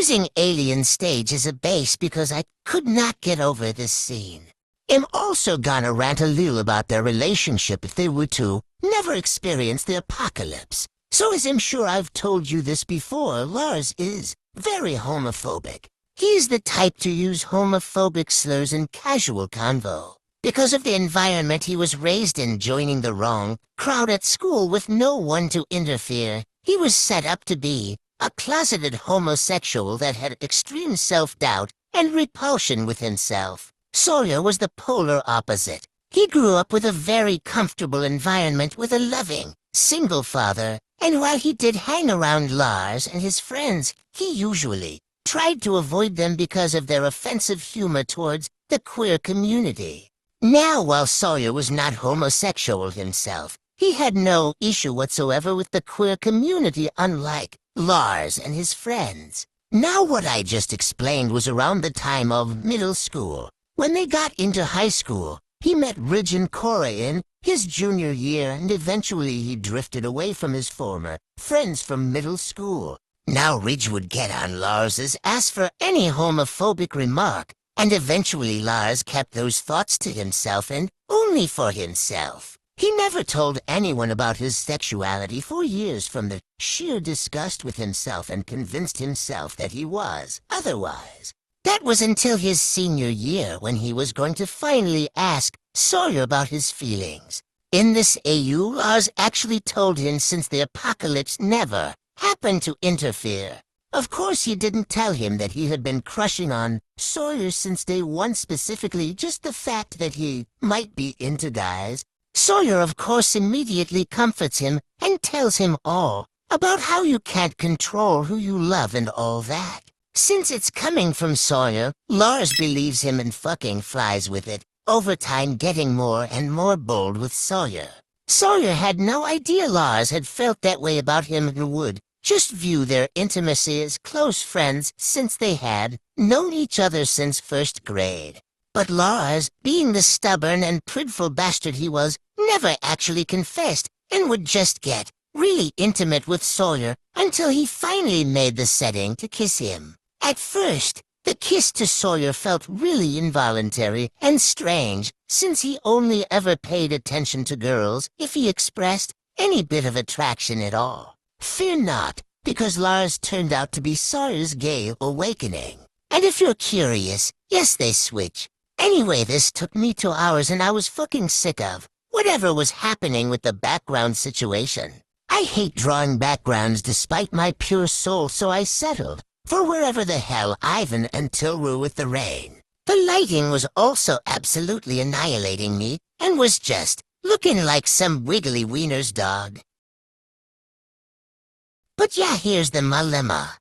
using Alien Stage as a base because I could not get over this scene. I'm also gonna rant a little about their relationship if they were to never experience the apocalypse. So as I'm sure I've told you this before, Lars is very homophobic. He's the type to use homophobic slurs in casual convo. Because of the environment he was raised in, joining the wrong crowd at school with no one to interfere, he was set up to be a closeted homosexual that had extreme self-doubt and repulsion with himself. Sawyer was the polar opposite. He grew up with a very comfortable environment with a loving, single father, and while he did hang around Lars and his friends, he usually tried to avoid them because of their offensive humor towards the queer community. Now, while Sawyer was not homosexual himself, he had no issue whatsoever with the queer community, unlike Lars and his friends. Now, what I just explained was around the time of middle school. When they got into high school, he met Ridge and Cora in his junior year, and eventually he drifted away from his former friends from middle school. Now Ridge would get on Lars's ass for any homophobic remark, and eventually Lars kept those thoughts to himself and only for himself. He never told anyone about his sexuality for years from the sheer disgust with himself and convinced himself that he was otherwise. That was until his senior year when he was going to finally ask Sawyer about his feelings. In this AU, Lars actually told him since the apocalypse never happened to interfere. Of course, he didn't tell him that he had been crushing on Sawyer since day one, specifically just the fact that he might be into guys. Sawyer, of course, immediately comforts him and tells him all about how you can't control who you love and all that. Since it's coming from Sawyer, Lars believes him and fucking flies with it, over time getting more and more bold with Sawyer. Sawyer had no idea Lars had felt that way about him and would just view their intimacy as close friends since they had known each other since first grade. But Lars, being the stubborn and prideful bastard he was, never actually confessed and would just get really intimate with Sawyer until he finally made the setting to kiss him. At first, the kiss to Sawyer felt really involuntary and strange, since he only ever paid attention to girls if he expressed any bit of attraction at all. Fear not, because Lars turned out to be Sawyer's gay awakening. And if you're curious, yes, they switch. Anyway, this took me 2 hours and I was fucking sick of whatever was happening with the background situation. I hate drawing backgrounds despite my pure soul, so I settled for wherever the hell Ivan and Till were with the rain. The lighting was also absolutely annihilating me and was just looking like some wiggly wiener's dog. But yeah, here's the dilemma.